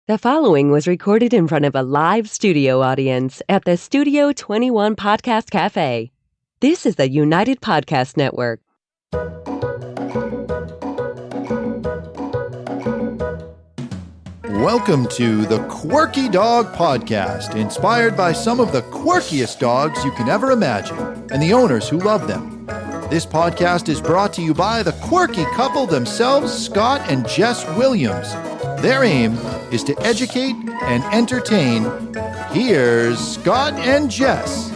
The following was recorded in front of a live studio audience at the Studio 21 Podcast Cafe. This is the United Podcast Network. Welcome to the Quirky Dog Podcast, inspired by some of the quirkiest dogs you can ever imagine and the owners who love them. This podcast is brought to you by the quirky couple themselves, Scott and Jess Williams. Their aim is to educate and entertain. Here's Scott and Jess.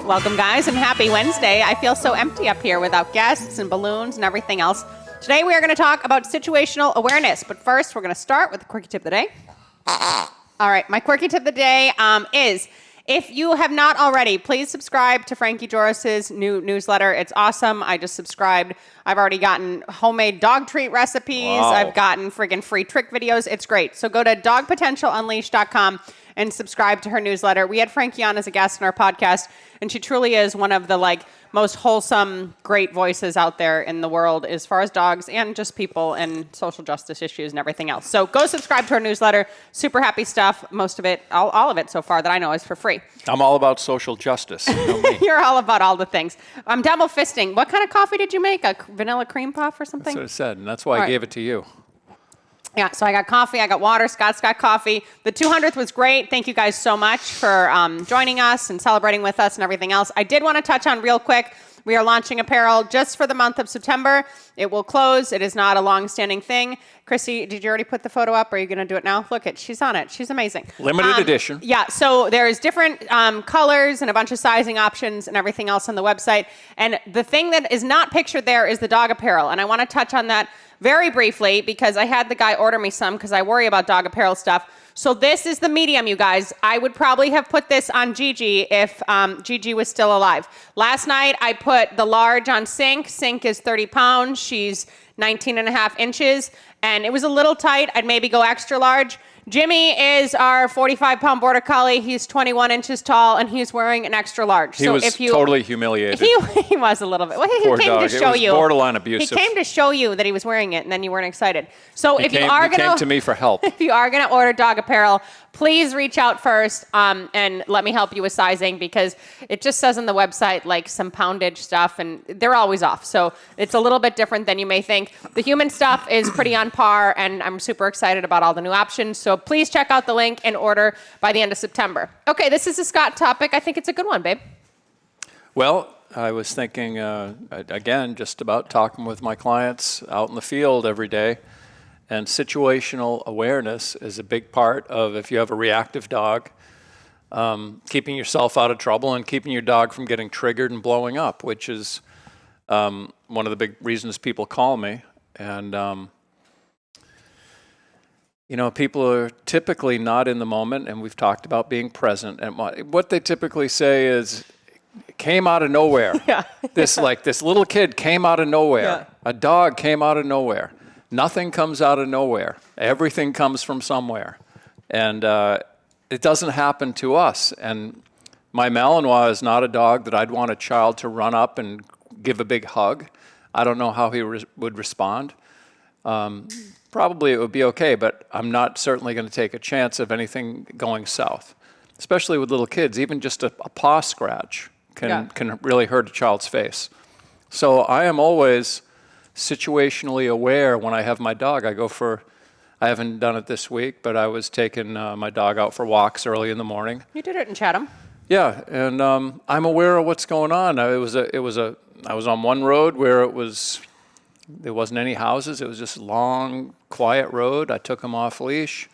Welcome, guys, and happy Wednesday. I feel so empty up here without guests and balloons and everything else. Today, we are going to talk about situational awareness. But first, we're going to start with the quirky tip of the day. All right, my quirky tip of the day is, if you have not already, please subscribe to Frankie Joris's new newsletter. It's awesome. I just subscribed. I've already gotten homemade dog treat recipes. Wow. I've gotten friggin' free trick videos. It's great. So go to dogpotentialunleashed.com and subscribe to her newsletter. We had Frankie on as a guest in our podcast, and she truly is one of the most wholesome, great voices out there in the world as far as dogs and just people and social justice issues and everything else. So go subscribe to her newsletter. Super happy stuff. Most of it, all of it so far that I know is for free. I'm all about social justice. You know me. You're all about all the things. I'm double fisting. What kind of coffee did you make? A vanilla cream puff or something? That's what I said, and that's why I gave it to you. Yeah, so I got coffee, I got water, Scott's got coffee. The 200th was great. Thank you guys so much for joining us and celebrating with us and everything else. I did want to touch on real quick, we are launching apparel just for the month of September. It will close. It is not a long-standing thing. Chrissy, did you already put the photo up, or are you going to do it now? Look, she's on it. She's amazing. Limited edition. Yeah, so there's different colors and a bunch of sizing options and everything else on the website. And the thing that is not pictured there is the dog apparel. And I want to touch on that very briefly because I had the guy order me some because I worry about dog apparel stuff. So this is the medium, you guys. I would probably have put this on Gigi if Gigi was still alive. Last night, I put the large on Sink. Sink is 30 pounds. She's 19 and a half inches. And it was a little tight. I'd maybe go extra large. Jimmy is our 45-pound Border Collie. He's 21 inches tall, and he's wearing an extra large. He was totally humiliated. He was a little bit. Well, he Poor came dog. to show you. It was borderline abusive. He came to show you that he was wearing it, and then you weren't excited. So He came to me for help. If you are going to order dog apparel, please reach out first and let me help you with sizing, because it just says on the website some poundage stuff, and they're always off. So it's a little bit different than you may think. The human stuff is pretty on par, and I'm super excited about all the new options. So please check out the link and order by the end of September. Okay, this is a Scott topic. I think it's a good one, babe. Well, I was thinking, again, just about talking with my clients out in the field every day. And situational awareness is a big part of, if you have a reactive dog, keeping yourself out of trouble and keeping your dog from getting triggered and blowing up, which is one of the big reasons people call me. And people are typically not in the moment, and we've talked about being present. And what they typically say is, came out of nowhere. Yeah. This little kid came out of nowhere. Yeah. A dog came out of nowhere. Nothing comes out of nowhere. Everything comes from somewhere. And it doesn't happen to us. And my Malinois is not a dog that I'd want a child to run up and give a big hug. I don't know how he would respond. Probably it would be okay, but I'm not certainly going to take a chance of anything going south, especially with little kids. Even just a paw scratch can really hurt a child's face. So I am always situationally aware when I have my dog. I haven't done it this week, but I was taking my dog out for walks early in the morning. You did it in Chatham. Yeah, and I'm aware of what's going on. I was on one road where there wasn't any houses. It was just a long, quiet road. I took him off leash.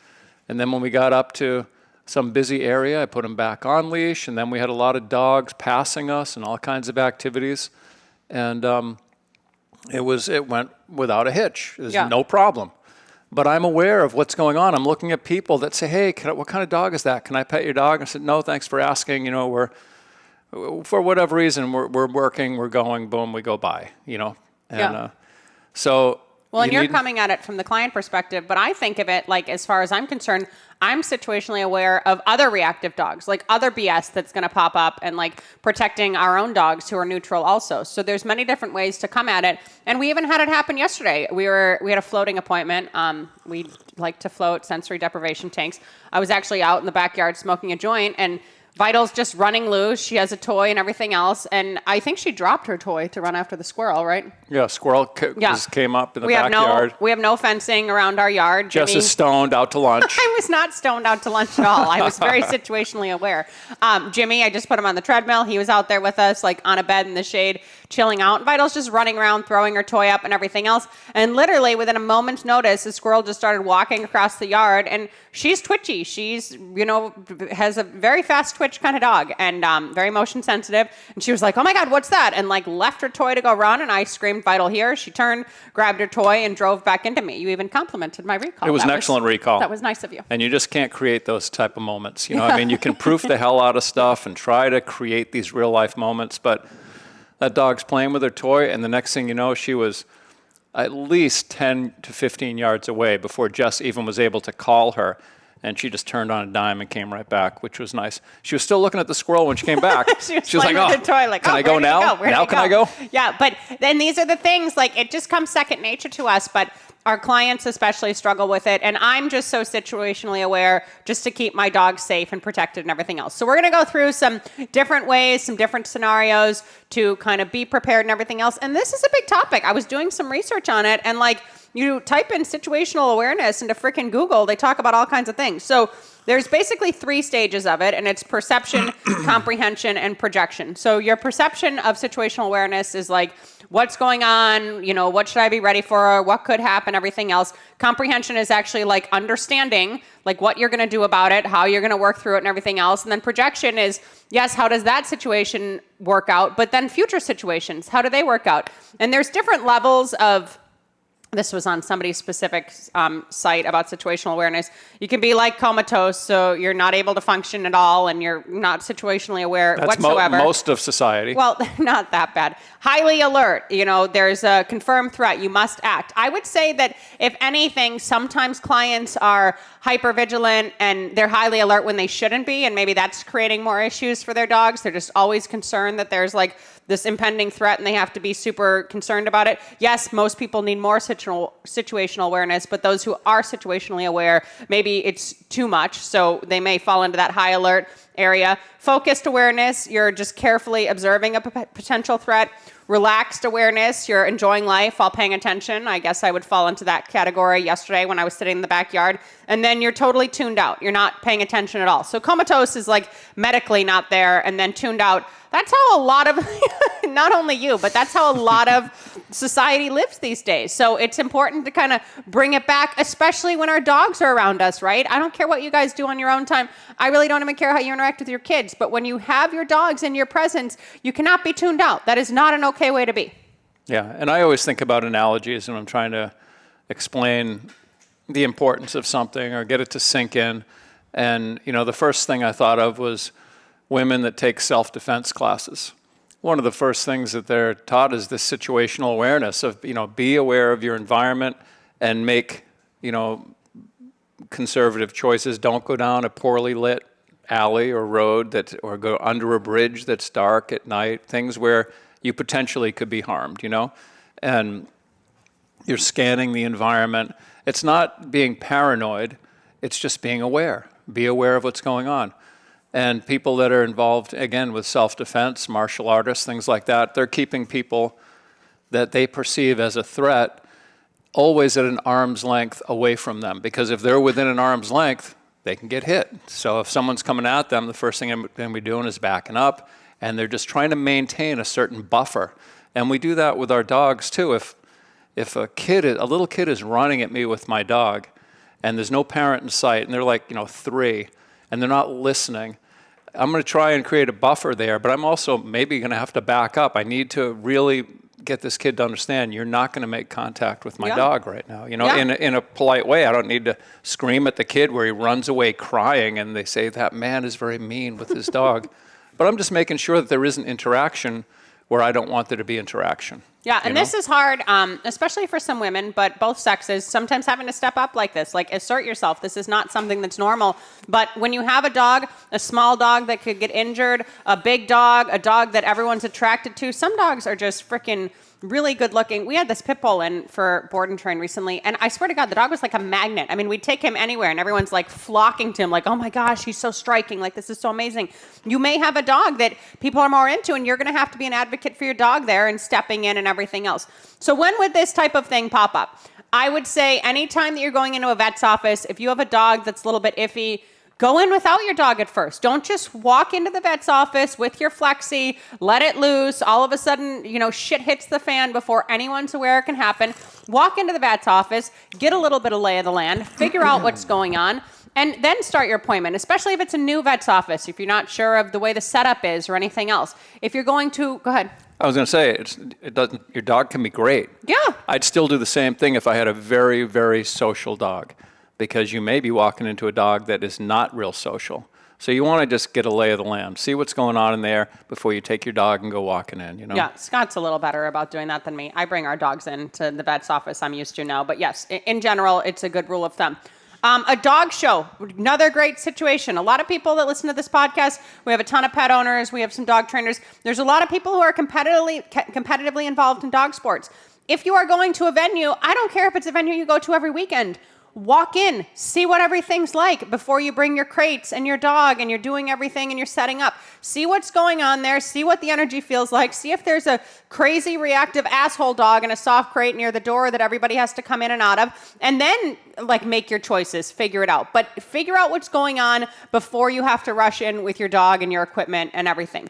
And then when we got up to some busy area, I put him back on leash. And then we had a lot of dogs passing us and all kinds of activities. And it went without a hitch. There's no problem. But I'm aware of what's going on. I'm looking at people that say, hey, what kind of dog is that? Can I pet your dog? I said, no, thanks for asking. For whatever reason, we're working, we're going, boom, we go by, And so Well, and you're coming at it from the client perspective, but I think of it like, as far as I'm concerned, I'm situationally aware of other reactive dogs, like other BS that's going to pop up, and like protecting our own dogs who are neutral also. So there's many different ways to come at it. And we even had it happen yesterday. We had a floating appointment. We like to float sensory deprivation tanks. I was actually out in the backyard smoking a joint, and Vital's just running loose. She has a toy and everything else. And I think she dropped her toy to run after the squirrel, right? Yeah, squirrel just came up in the backyard. We have no fencing around our yard. Jess is stoned out to lunch. I was not stoned out to lunch at all. I was very situationally aware. Jimmy, I just put him on the treadmill. He was out there with us, like on a bed in the shade, chilling out. Vital's just running around, throwing her toy up and everything else. And literally within a moment's notice, the squirrel just started walking across the yard, and she's twitchy. She's, has a very fast twitch kind of dog, and very motion sensitive. And she was like, oh my God, what's that? And like left her toy to go run, and I screamed, Vital, here. She turned, grabbed her toy, and drove back into me. You even complimented my recall. It was an excellent recall. That was nice of you. And you just can't create those type of moments. I mean, you can proof the hell out of stuff and try to create these real life moments, but that dog's playing with her toy, and the next thing you know, she was at least 10 to 15 yards away before Jess even was able to call her. And she just turned on a dime and came right back, which was nice. She was still looking at the squirrel when she came back. she was like, oh, the toy, like, can I go now? Now can I go? Yeah, but then these are the things, like, it just comes second nature to us, but our clients especially struggle with it. And I'm just so situationally aware just to keep my dogs safe and protected and everything else. So we're going to go through some different ways, some different scenarios to kind of be prepared and everything else. And this is a big topic. I was doing some research on it, and like, you type in situational awareness into frickin' Google, they talk about all kinds of things. So there's basically 3 stages of it, and it's perception, comprehension, and projection. So your perception of situational awareness is like, what's going on, what should I be ready for, what could happen, everything else. Comprehension is actually like understanding, like what you're going to do about it, how you're going to work through it, and everything else. And then projection is, yes, how does that situation work out? But then future situations, how do they work out? And there's different levels of, this was on somebody's specific site about situational awareness. You can be like comatose, so you're not able to function at all, and you're not situationally aware whatsoever. That's most of society. Well, not that bad. Highly alert. There's a confirmed threat. You must act. I would say that, if anything, sometimes clients are hypervigilant and they're highly alert when they shouldn't be, and maybe that's creating more issues for their dogs. They're just always concerned that there's like this impending threat, and they have to be super concerned about it. Yes, most people need more situational awareness, but those who are situationally aware, maybe it's too much, so they may fall into that high alert area. Focused awareness, you're just carefully observing a potential threat. Relaxed awareness, you're enjoying life while paying attention. I guess I would fall into that category yesterday when I was sitting in the backyard. And then you're totally tuned out. You're not paying attention at all. So comatose is like medically not there, and then tuned out. That's how a lot of, not only you, but that's how a lot of society lives these days. So it's important to kind of bring it back, especially when our dogs are around us, right? I don't care what you guys do on your own time. I really don't even care how you interact with your kids. But when you have your dogs in your presence, you cannot be tuned out. That is not an okay way to be. Yeah, and I always think about analogies when I'm trying to explain the importance of something or get it to sink in. And, the first thing I thought of was women that take self-defense classes. One of the first things that they're taught is this situational awareness of, be aware of your environment and make, conservative choices. Don't go down a poorly lit alley or road or go under a bridge that's dark at night, things where you potentially could be harmed, and you're scanning the environment. It's not being paranoid, it's just being aware. Be aware of what's going on. And people that are involved, again, with self-defense, martial artists, things like that, they're keeping people that they perceive as a threat always at an arm's length away from them. Because if they're within an arm's length, they can get hit. So if someone's coming at them, the first thing they're going to be doing is backing up. And they're just trying to maintain a certain buffer. And we do that with our dogs, too. If a little kid is running at me with my dog, and there's no parent in sight, and they're like, 3, and they're not listening, I'm going to try and create a buffer there, but I'm also maybe going to have to back up. I need to really get this kid to understand you're not going to make contact with my dog right now. In a polite way. I don't need to scream at the kid where he runs away crying and they say that man is very mean with his dog. But I'm just making sure that there isn't interaction where I don't want there to be interaction. Yeah, and this is hard, especially for some women, but both sexes, sometimes having to step up like this, like assert yourself. This is not something that's normal. But when you have a dog, a small dog that could get injured, a big dog, a dog that everyone's attracted to, some dogs are just freaking really good looking. We had this pit bull in for board and train recently, and I swear to God, the dog was like a magnet. I mean, we'd take him anywhere, and everyone's like flocking to him, like, oh my gosh, he's so striking. Like, this is so amazing. You may have a dog that people are more into, and you're going to have to be an advocate for your dog there and stepping in and everything else. So when would this type of thing pop up? I would say anytime that you're going into a vet's office, if you have a dog that's a little bit iffy, go in without your dog at first. Don't just walk into the vet's office with your flexi, let it loose. All of a sudden, shit hits the fan before anyone's aware it can happen. Walk into the vet's office, get a little bit of lay of the land, figure out what's going on, and then start your appointment, especially if it's a new vet's office, if you're not sure of the way the setup is or anything else. If you're going to, go ahead. I was going to say, your dog can be great. Yeah. I'd still do the same thing if I had a very, very social dog, because you may be walking into a dog that is not real social. So you want to just get a lay of the land, see what's going on in there before you take your dog and go walking in, Yeah, Scott's a little better about doing that than me. I bring our dogs in to the vet's office. I'm used to now. But yes, in general, it's a good rule of thumb. A dog show, another great situation. A lot of people that listen to this podcast, we have a ton of pet owners, we have some dog trainers. There's a lot of people who are competitively involved in dog sports. If you are going to a venue, I don't care if it's a venue you go to every weekend. Walk in, see what everything's like before you bring your crates and your dog and you're doing everything and you're setting up. See what's going on there, see what the energy feels like, see if there's a crazy reactive asshole dog in a soft crate near the door that everybody has to come in and out of, and then make your choices, figure it out. But figure out what's going on before you have to rush in with your dog and your equipment and everything.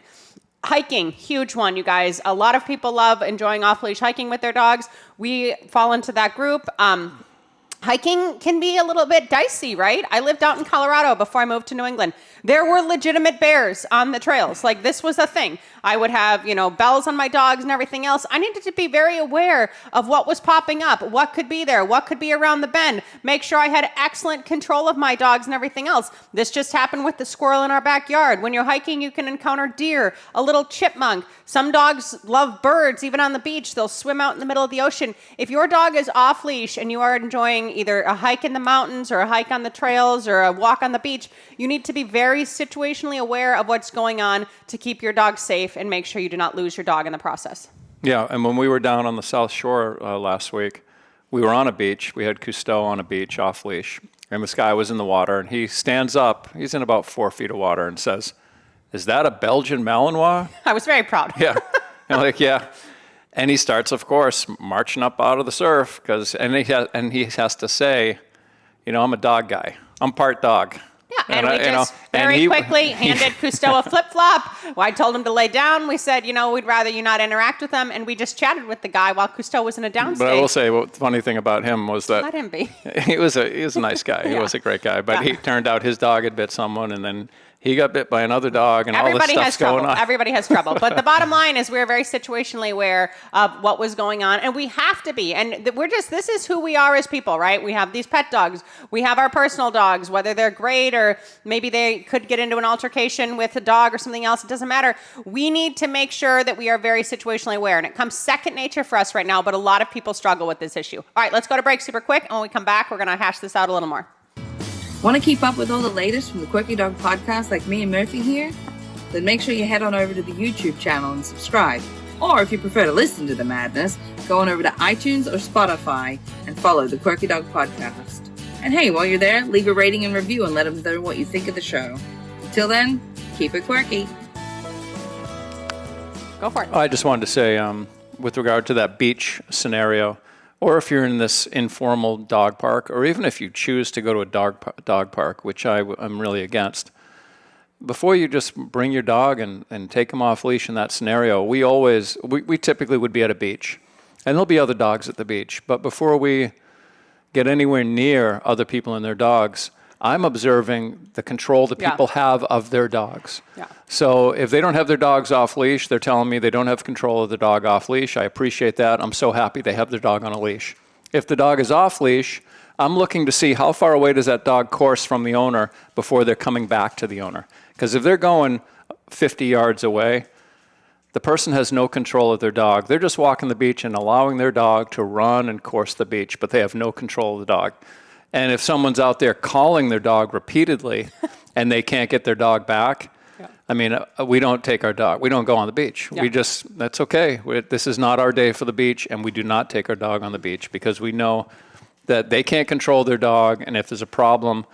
Hiking, huge one, you guys. A lot of people love enjoying off-leash hiking with their dogs. We fall into that group. Hiking can be a little bit dicey, right? I lived out in Colorado before I moved to New England. There were legitimate bears on the trails. Like, this was a thing. I would have, bells on my dogs and everything else. I needed to be very aware of what was popping up, what could be there, what could be around the bend, make sure I had excellent control of my dogs and everything else. This just happened with the squirrel in our backyard. When you're hiking, you can encounter deer, a little chipmunk. Some dogs love birds, even on the beach. They'll swim out in the middle of the ocean. If your dog is off leash and you are enjoying either a hike in the mountains or a hike on the trails or a walk on the beach, you need to be very situationally aware of what's going on to keep your dog safe and make sure you do not lose your dog in the process. Yeah, and when we were down on the South Shore last week, we were on a beach. We had Cousteau on a beach off leash, and this guy was in the water, and he stands up. He's in about 4 feet of water and says, "Is that a Belgian Malinois?" I was very proud. Yeah, yeah. And he starts, of course, marching up out of the surf and he has to say, I'm a dog guy. I'm part dog. Yeah, and we just very quickly handed Cousteau a flip-flop. Well, I told him to lay down. We said, we'd rather you not interact with him, and we just chatted with the guy while Cousteau was in a downstage. But I will say, the funny thing about him was that let him be. He was a nice guy. He was a great guy, but he turned out his dog had bit someone, and then he got bit by another dog, and all this stuff's going on. Everybody has trouble. But the bottom line is we're very situationally aware of what was going on, and we have to be. And this is who we are as people, right? We have these pet dogs. We have our personal dogs, whether they're great or maybe they could get into an altercation with a dog or something else. It doesn't matter. We need to make sure that we are very situationally aware, and it comes second nature for us right now, but a lot of people struggle with this issue. All right, let's go to break super quick, and when we come back, we're going to hash this out a little more. Want to keep up with all the latest from the Quirky Dog podcast like me and Murphy here? Then make sure you head on over to the YouTube channel and subscribe. Or if you prefer to listen to the madness, go on over to iTunes or Spotify and follow the Quirky Dog podcast. And hey, while you're there, leave a rating and review and let them know what you think of the show. Until then, keep it quirky. Go for it. I just wanted to say, with regard to that beach scenario, or if you're in this informal dog park, or even if you choose to go to a dog park, which I'm really against, before you just bring your dog and take him off leash in that scenario, we typically would be at a beach. And there'll be other dogs at the beach. But before we get anywhere near other people and their dogs, I'm observing the control that people have of their dogs. Yeah. So if they don't have their dogs off leash, they're telling me they don't have control of the dog off leash. I appreciate that. I'm so happy they have their dog on a leash. If the dog is off leash, I'm looking to see how far away does that dog course from the owner before they're coming back to the owner. Because if they're going 50 yards away, the person has no control of their dog. They're just walking the beach and allowing their dog to run and course the beach, but they have no control of the dog. And if someone's out there calling their dog repeatedly and they can't get their dog back, I mean, we don't take our dog. We don't go on the beach. We just, that's okay. This is not our day for the beach, and we do not take our dog on the beach because we know that they can't control their dog, and if there's a problem,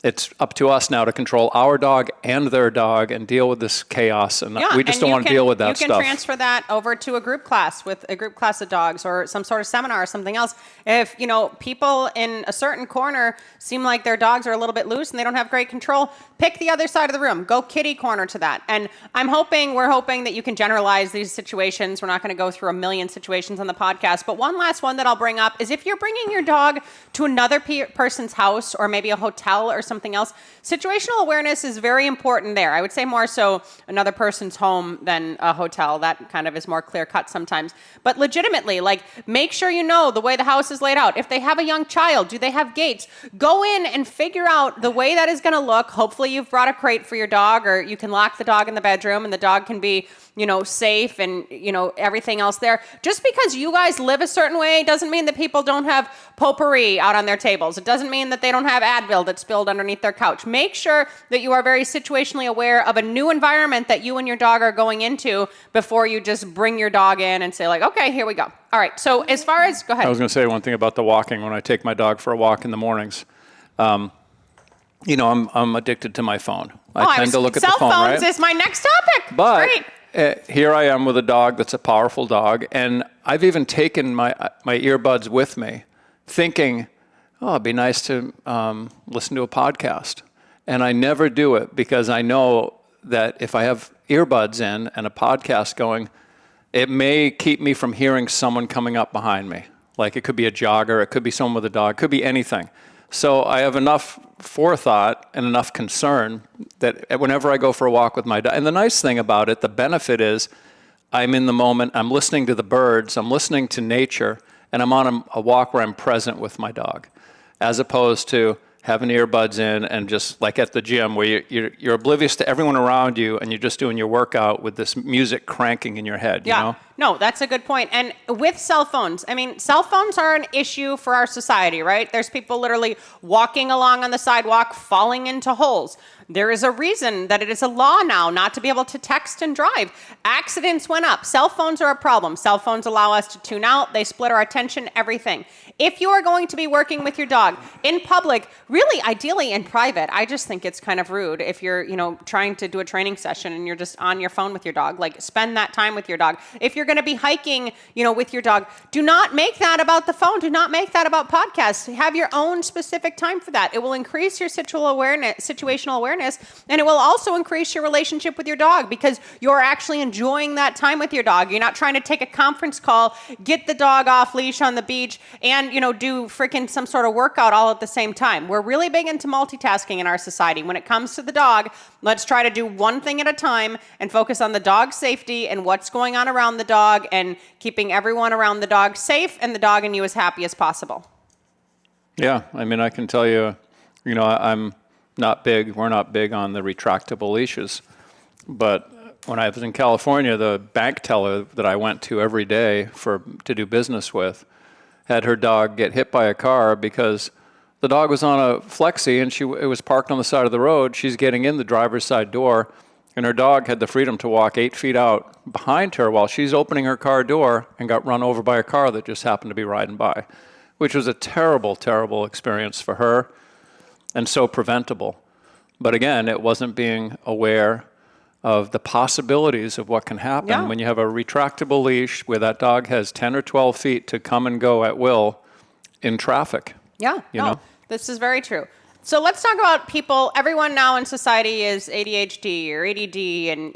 it's up to us now to control our dog and their dog and deal with this chaos. And we just don't want to deal with that stuff. You can transfer that over to a group class with a group class of dogs or some sort of seminar or something else. If, people in a certain corner seem like their dogs are a little bit loose and they don't have great control, pick the other side of the room. Go kitty corner to that. And we're hoping that you can generalize these situations. We're not going to go through a million situations on the podcast. But one last one that I'll bring up is if you're bringing your dog to another person's house or maybe a hotel or something else, situational awareness is very important there. I would say more so another person's home than a hotel. That kind of is more clear cut sometimes. But legitimately, make sure you know the way the house is laid out. If they have a young child, do they have gates? Go in and figure out the way that is going to look. Hopefully you've brought a crate for your dog, or you can lock the dog in the bedroom and the dog can be safe and, everything else there. Just because you guys live a certain way doesn't mean that people don't have potpourri out on their tables. It doesn't mean that they don't have Advil that's spilled underneath their couch. Make sure that you are very situationally aware of a new environment that you and your dog are going into before you just bring your dog in and say okay, here we go. All right. So as far as, go ahead. I was going to say one thing about the walking. When I take my dog for a walk in the mornings, I'm addicted to my phone. I tend to look at the phone, right? Cell phones is my next topic. But great. Here I am with a dog that's a powerful dog, and I've even taken my earbuds with me, thinking, it'd be nice to listen to a podcast. And I never do it because I know that if I have earbuds in and a podcast going, it may keep me from hearing someone coming up behind me. Like it could be a jogger, it could be someone with a dog, it could be anything. So I have enough forethought and enough concern that whenever I go for a walk with my dog, and the nice thing about it, the benefit is I'm in the moment, I'm listening to the birds, I'm listening to nature, and I'm on a walk where I'm present with my dog, as opposed to having earbuds in and just like at the gym where you're oblivious to everyone around you and you're just doing your workout with this music cranking in your head, you know? No, that's a good point. And with cell phones, cell phones are an issue for our society, right? There's people literally walking along on the sidewalk, falling into holes. There is a reason that it is a law now not to be able to text and drive. Accidents went up. Cell phones are a problem. Cell phones allow us to tune out. They split our attention, everything. If you are going to be working with your dog in public, really ideally in private, I just think it's kind of rude if you're, trying to do a training session and you're just on your phone with your dog. Spend that time with your dog. If you're going to be hiking, with your dog, do not make that about the phone. Do not make that about podcasts. Have your own specific time for that. It will increase your situational awareness, and it will also increase your relationship with your dog because you're actually enjoying that time with your dog. You're not trying to take a conference call, get the dog off leash on the beach, and do freaking some sort of workout all at the same time. We're really big into multitasking in our society. When it comes to the dog, let's try to do one thing at a time and focus on the dog's safety and what's going on around the dog and keeping everyone around the dog safe and the dog and you as happy as possible. Yeah, I can tell you, we're not big on the retractable leashes, but when I was in California, the bank teller that I went to every day to do business with had her dog get hit by a car because the dog was on a flexi and it was parked on the side of the road. She's getting in the driver's side door, and her dog had the freedom to walk 8 feet out behind her while she's opening her car door and got run over by a car that just happened to be riding by, which was a terrible, terrible experience for her and so preventable. But again, it wasn't being aware of the possibilities of what can happen when you have a retractable leash where that dog has 10 or 12 feet to come and go at will in traffic. Yeah, this is very true. So let's talk about people. Everyone now in society is ADHD or ADD and,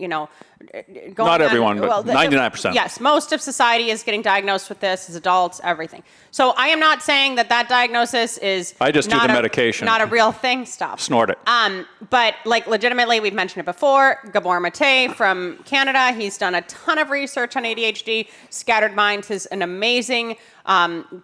not everyone, but 99%. Yes, most of society is getting diagnosed with this as adults, everything. So I am not saying that diagnosis is I just do the medication. Not a real thing. Stop. Snort it. But legitimately, we've mentioned it before. Gabor Mate from Canada, he's done a ton of research on ADHD. Scattered Minds is an amazing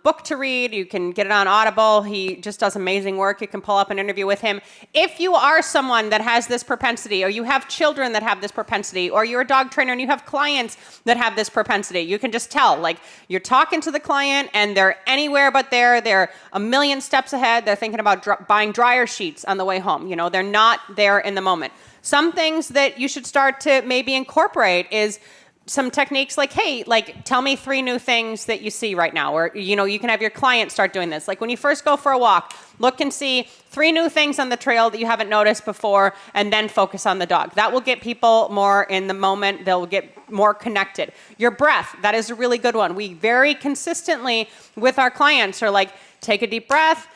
book to read. You can get it on Audible. He just does amazing work. You can pull up an interview with him. If you are someone that has this propensity, or you have children that have this propensity, or you're a dog trainer and you have clients that have this propensity. You can just tell, like, you're talking to the client and they're anywhere but there. They're a million steps ahead. They're thinking about buying dryer sheets on the way home. You know, they're not there in the moment. Some things that you should start to maybe incorporate is some techniques like, hey, like, tell me 3 new things that you see right now. Or, you know, you can have your client start doing this. Like when you first go for a walk, look and see 3 new things on the trail that you haven't noticed before, and then focus on the dog. That will get people more in the moment. They'll get more connected. Your breath, that is a really good one. We very consistently with our clients are like, take a deep breath,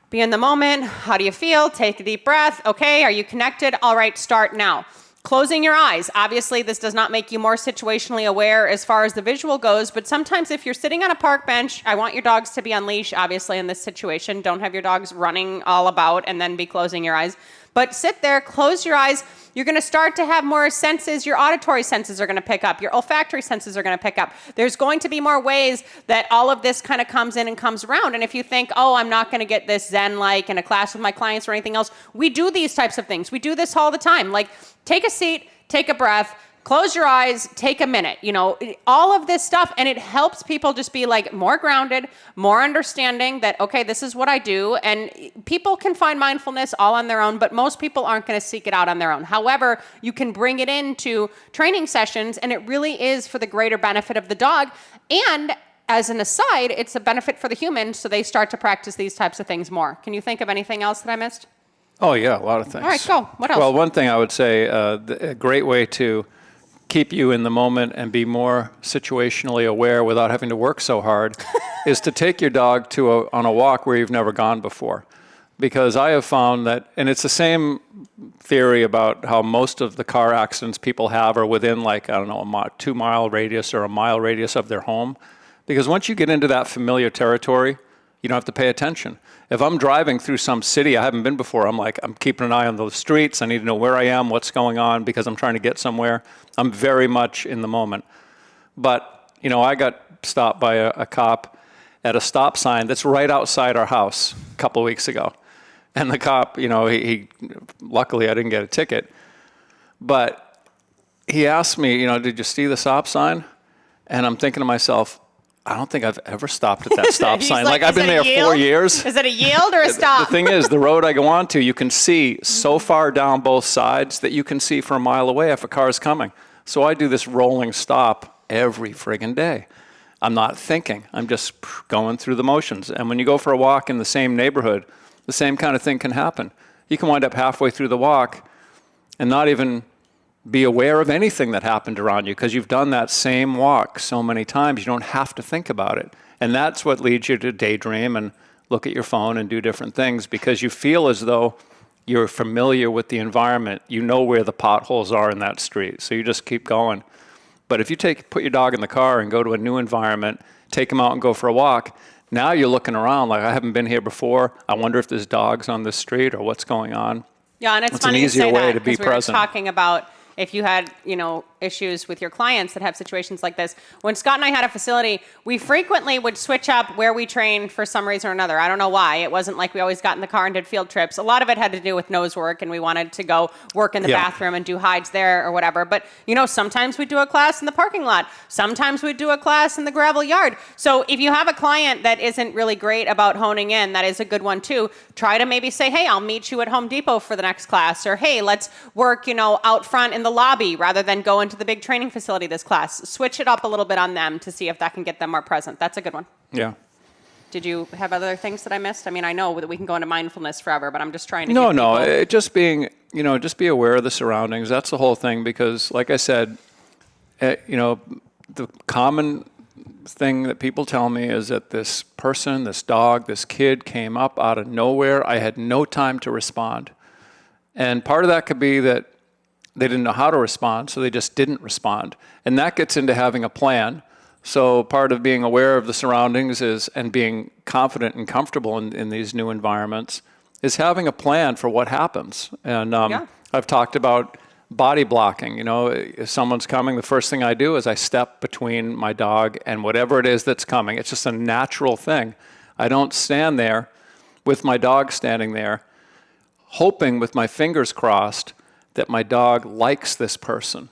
be in the moment. How do you feel? Take a deep breath. Okay, are you connected? All right, start now. Closing your eyes. Obviously, this does not make you more situationally aware as far as the visual goes, but sometimes if you're sitting on a park bench, I want your dogs to be on leash, obviously, in this situation. Don't have your dogs running all about and then be closing your eyes. But sit there, close your eyes. You're going to start to have more senses. Your auditory senses are going to pick up. Your olfactory senses are going to pick up. There's going to be more ways that all of this kind of comes in and comes around. And if you think, oh, I'm not going to get this Zen-like in a class with my clients or anything else, we do these types of things. We do this all the time. Like, take a seat, take a breath, close your eyes, take a minute, you know, all of this stuff. And it helps people just be like more grounded, more understanding that, okay, this is what I do. And people can find mindfulness all on their own, but most people aren't going to seek it out on their own. However, you can bring it into training sessions, and it really is for the greater benefit of the dog. And as an aside, it's a benefit for the human, so they start to practice these types of things more. Can you think of anything else that I missed? Oh, yeah, a lot of things. All right, go. What else? Well, one thing I would say, a great way to keep you in the moment and be more situationally aware without having to work so hard is to take your dog on a walk where you've never gone before. Because I have found that, and it's the same theory about how most of the car accidents people have are within, like, I don't know, a 2-mile radius or a mile radius of their home. Because once you get into that familiar territory, you don't have to pay attention. If I'm driving through some city I haven't been before, I'm keeping an eye on those streets. I need to know where I am, what's going on, because I'm trying to get somewhere. I'm very much in the moment. But, you know, I got stopped by a cop at a stop sign that's right outside our house a couple of weeks ago. And the cop, you know, he luckily I didn't get a ticket. But he asked me, you know, did you see the stop sign? And I'm thinking to myself, I don't think I've ever stopped at that stop sign. Like I've been there 4 years. Is it a yield or a stop? The thing is, the road I go on to, you can see so far down both sides that you can see for a mile away if a car is coming. So I do this rolling stop every friggin' day. I'm not thinking. I'm just going through the motions. And when you go for a walk in the same neighborhood, the same kind of thing can happen. You can wind up halfway through the walk and not even be aware of anything that happened around you because you've done that same walk so many times. You don't have to think about it. And that's what leads you to daydream and look at your phone and do different things because you feel as though you're familiar with the environment. You know where the potholes are in that street. So you just keep going. But if you put your dog in the car and go to a new environment, take him out and go for a walk, now you're looking around like, I haven't been here before. I wonder if there's dogs on this street or what's going on. Yeah, and it's funny you say that because we were talking about if you had, you know, issues with your clients that have situations like this. When Scott and I had a facility, we frequently would switch up where we trained for some reason or another. I don't know why. It wasn't like we always got in the car and did field trips. A lot of it had to do with nose work, and we wanted to go work in the bathroom and do hides there or whatever. But, you know, sometimes we do a class in the parking lot. Sometimes we do a class in the gravel yard. So if you have a client that isn't really great about honing in, that is a good one too. Try to maybe say, hey, I'll meet you at Home Depot for the next class. Or, hey, let's work, you know, out front in the lobby rather than go into the big training facility this class. Switch it up a little bit on them to see if that can get them more present. That's a good one. Yeah. Did you have other things that I missed? I mean, I know that we can go into mindfulness forever, but I'm just trying to just being, you know, just be aware of the surroundings. That's the whole thing because, like I said, you know, the common thing that people tell me is that this person, this dog, this kid came up out of nowhere. I had no time to respond. And part of that could be that they didn't know how to respond, so they just didn't respond. And that gets into having a plan. So part of being aware of the surroundings and being confident and comfortable in these new environments is having a plan for what happens. And I've talked about body blocking. You know, if someone's coming, the first thing I do is I step between my dog and whatever it is that's coming. It's just a natural thing. I don't stand there with my dog standing there, hoping with my fingers crossed that my dog likes this person.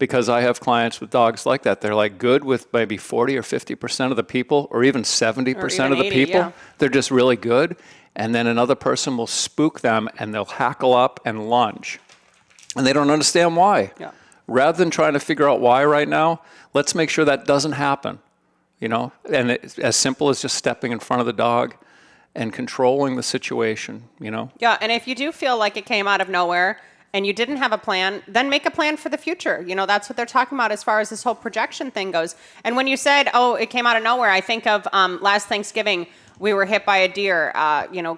because I have clients with dogs like that. They're like good with maybe 40 or 50% of the people, or even 70% of the 80, people. yeah. They're just really good. And then another person will spook them and they'll hackle up and lunge. And they don't understand why. Yeah. Rather than trying to figure out why right now, let's make sure that doesn't happen. You know, and it's as simple as just stepping in front of the dog and controlling the situation, you know? Yeah, and if you do feel like it came out of nowhere and you didn't have a plan, then make a plan for the future. You know, that's what they're talking about as far as this whole projection thing goes. And when you said, oh, it came out of nowhere, I think of last Thanksgiving, we were hit by a deer,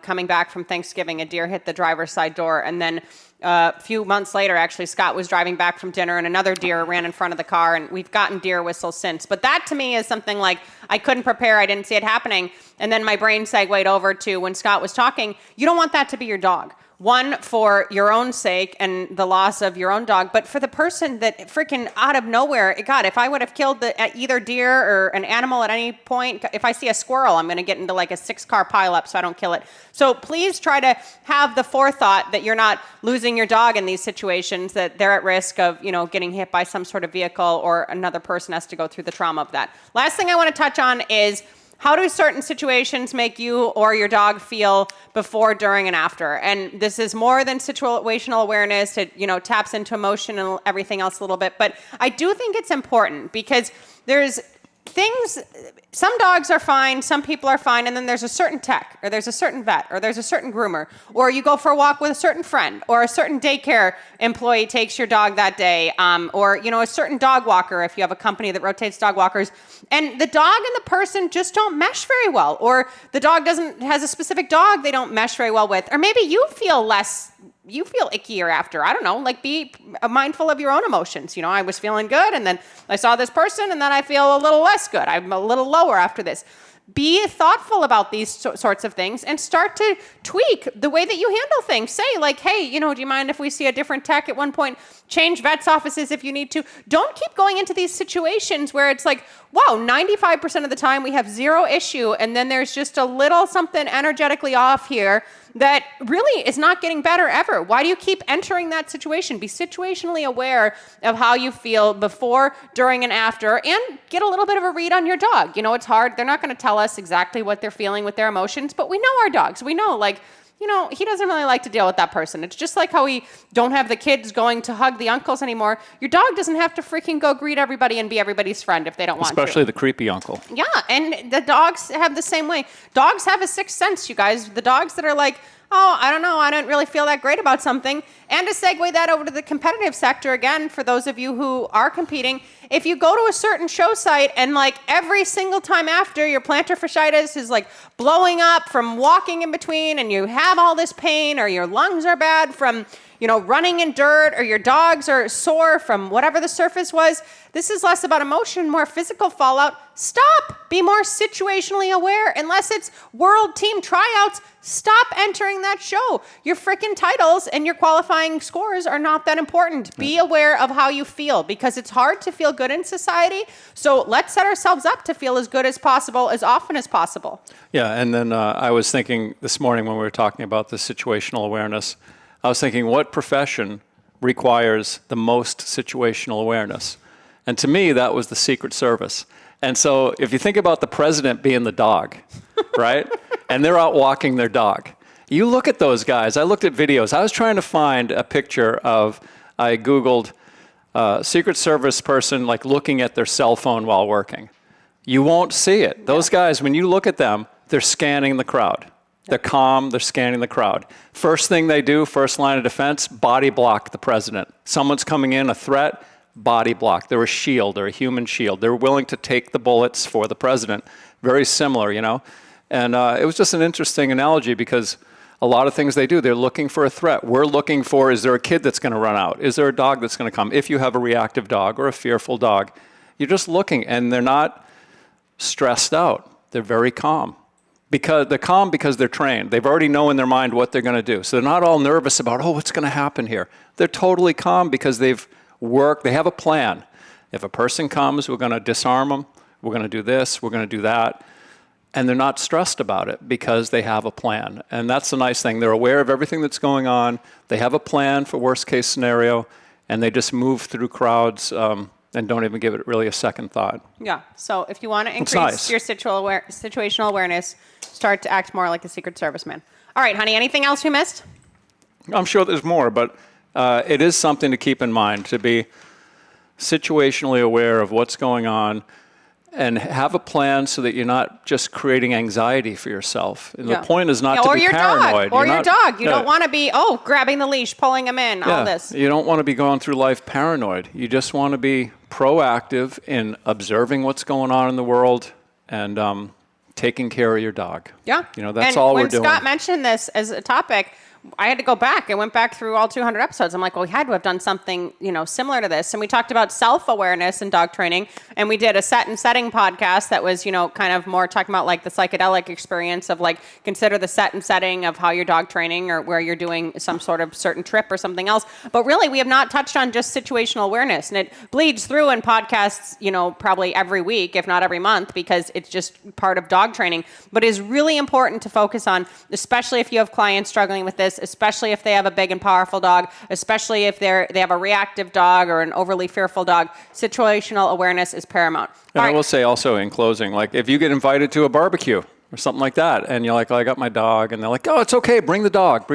coming back from Thanksgiving, a deer hit the driver's side door. And then a few months later, actually, Scott was driving back from dinner and another deer ran in front of the car, and we've gotten deer whistles since. But that to me is something like, I couldn't prepare, I didn't see it happening. And then my brain segued over to when Scott was talking, you don't want that to be your dog. One, for your own sake and the loss of your own dog, but for the person that freaking out of nowhere, God, if I would have killed either deer or an animal at any point, if I see a squirrel, I'm going to get into like a 6-car pileup so I don't kill it. So please try to have the forethought that you're not losing your dog in these situations, that they're at risk of, getting hit by some sort of vehicle, or another person has to go through the trauma of that. Last thing I want to touch on is, how do certain situations make you or your dog feel before, during, and after? And this is more than situational awareness. It, taps into emotion and everything else a little bit. But I do think it's important, because there's things, some dogs are fine, some people are fine, and then there's a certain tech, or there's a certain vet, or there's a certain groomer, or you go for a walk with a certain friend, or a certain daycare employee takes your dog that day, or a certain dog walker if you have a company that rotates dog walkers, and the dog and the person just don't mesh very well, or the dog has a specific dog they don't mesh very well with, or maybe you feel ickier after. I don't know, like, be mindful of your own emotions. I was feeling good, and then I saw this person, and then I feel a little less good. I'm a little lower after this. Be thoughtful about these sorts of things and start to tweak the way that you handle things. Say, like, hey, do you mind if we see a different tech at one point? Change vets' offices if you need to. Don't keep going into these situations where it's like, wow, 95% of the time we have zero issue, and then there's just a little something energetically off here that really is not getting better ever. Why do you keep entering that situation? Be situationally aware of how you feel before, during, and after, and get a little bit of a read on your dog. It's hard. They're not going to tell us exactly what they're feeling with their emotions, but we know our dogs. We know, he doesn't really like to deal with that person. It's just like how we don't have the kids going to hug the uncles anymore. Your dog doesn't have to freaking go greet everybody and be everybody's friend if they don't want to. Especially the creepy uncle. Yeah, and the dogs have the same way. Dogs have a sixth sense, you guys. The dogs that are like, oh, I don't know, I don't really feel that great about something. And to segue that over to the competitive sector, again, for those of you who are competing, if you go to a certain show site and every single time after, your plantar fasciitis is blowing up from walking in between, and you have all this pain, or your lungs are bad from running in dirt, or your dogs are sore from whatever the surface was, this is less about emotion, more physical fallout. Stop. Be more situationally aware. Unless it's world team tryouts, stop entering that show. Your freaking titles and your qualifying scores are not that important. Be aware of how you feel, because it's hard to feel good in society. So let's set ourselves up to feel as good as possible, as often as possible. Yeah, and then I was thinking this morning when we were talking about the situational awareness, I was thinking, what profession requires the most situational awareness? And to me, that was the Secret Service. And so if you think about the president being the dog, right? And they're out walking their dog. You look at those guys. I looked at videos. I was trying to find a picture of, I Googled Secret Service person looking at their cell phone while working. You won't see it. Those guys, when you look at them, they're scanning the crowd. They're calm, they're scanning the crowd. First thing they do, first line of defense, body block the president. Someone's coming in, a threat, body block. They're a shield, they're a human shield. They're willing to take the bullets for the president. Very similar, And it was just an interesting analogy, because a lot of things they do, they're looking for a threat. We're looking for, is there a kid that's going to run out? Is there a dog that's going to come? If you have a reactive dog or a fearful dog, you're just looking, and they're not stressed out. They're very calm. Because they're calm because they're trained. They've already know in their mind what they're going to do. So they're not all nervous about, what's going to happen here. They're totally calm because they've worked, they have a plan. If a person comes, we're going to disarm them. We're going to do this, we're going to do that. And they're not stressed about it because they have a plan. And that's the nice thing. They're aware of everything that's going on. They have a plan for worst case scenario. and they just move through crowds and don't even give it really a second thought. Yeah. So if you want to increase nice. your situational awareness, start to act more like a Secret Service man. All right, honey, anything else we missed? I'm sure there's more, but it is something to keep in mind, to be situationally aware of what's going on and have a plan so that you're not just creating anxiety for yourself. And the point is not to be paranoid. Or your dog. You don't want to be, grabbing the leash, pulling him in, all this. You don't want to be going through life paranoid. You just want to be proactive in observing what's going on in the world and taking care of your dog. Yeah. That's all we're doing. When Scott mentioned this as a topic, I had to go back. I went back through all 200 episodes. I'm like, well, we had to have done something, similar to this. And we talked about self-awareness in dog training. And we did a set and setting podcast that was, kind of more talking about like the psychedelic experience of like, consider the set and setting of how you're dog training or where you're doing some sort of certain trip or something else. But really, we have not touched on just situational awareness. And it bleeds through in podcasts, probably every week, if not every month, because it's just part of dog training. But it is really important to focus on, especially if you have clients struggling with this, especially if they have a big and powerful dog, especially if they have a reactive dog or an overly fearful dog. Situational awareness is paramount. And I will say also in closing, like if you get invited to a barbecue or something like that, and you're like, I got my dog, and they're like, oh, it's okay, bring the dog.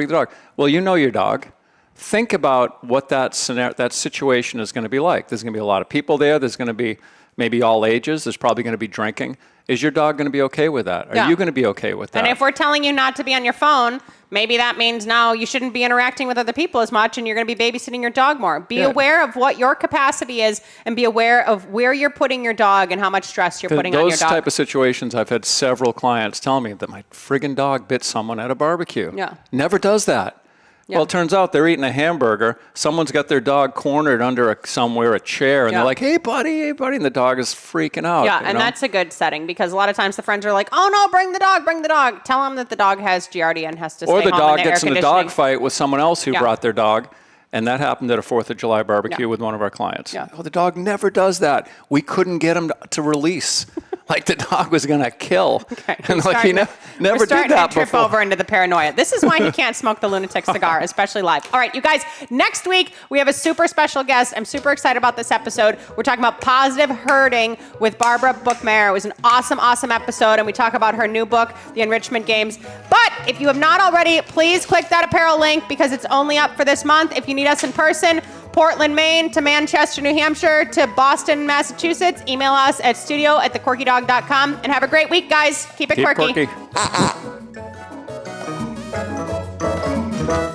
Well, you know your dog. Think about what that situation is going to be like. There's going to be a lot of people there. There's going to be maybe all ages. There's probably going to be drinking. Is your dog going to be okay with that? Are you going to be okay with that? And if we're telling you not to be on your phone, maybe that means now you shouldn't be interacting with other people as much and you're going to be babysitting your dog more. Be aware of what your capacity is and be aware of where you're putting your dog and how much stress you're putting on your dog. Those type of situations, I've had several clients tell me that my friggin' dog bit someone at a barbecue. Yeah. Never does that. Yeah. Well, it turns out they're eating a hamburger. Someone's got their dog cornered under somewhere, a chair, and they're like, hey, buddy, and the dog is freaking out. Yeah, and that's a good setting because a lot of times the friends are like, oh, no, bring the dog. Tell them that the dog has Giardia and has to stay home. Or the dog in the gets in a dog fight with someone else who brought their dog, and that happened at a 4th of July barbecue with one of our clients. Yeah. Oh, the dog never does that. We couldn't get him to release. Like the dog was going to kill. Okay. And like he never did that before. We're starting to trip over into the paranoia. This is why he can't smoke the lunatic cigar, especially live. All right, you guys, next week we have a super special guest. I'm super excited about this episode. We're talking about positive herding with Barbara Bookmeyer. It was an awesome, awesome episode, and we talk about her new book, The Enrichment Games. But if you have not already, please click that apparel link because it's only up for this month. If you need us in person, Portland, Maine to Manchester, New Hampshire to Boston, Massachusetts, email us at studio@thequirkydog.com. And have a great week, guys. Keep it quirky.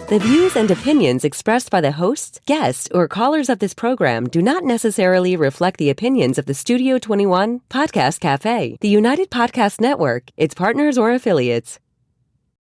The views and opinions expressed by the hosts, guests, or callers of this program do not necessarily reflect the opinions of the Studio 21 Podcast Cafe, the United Podcast Network, its partners, or affiliates.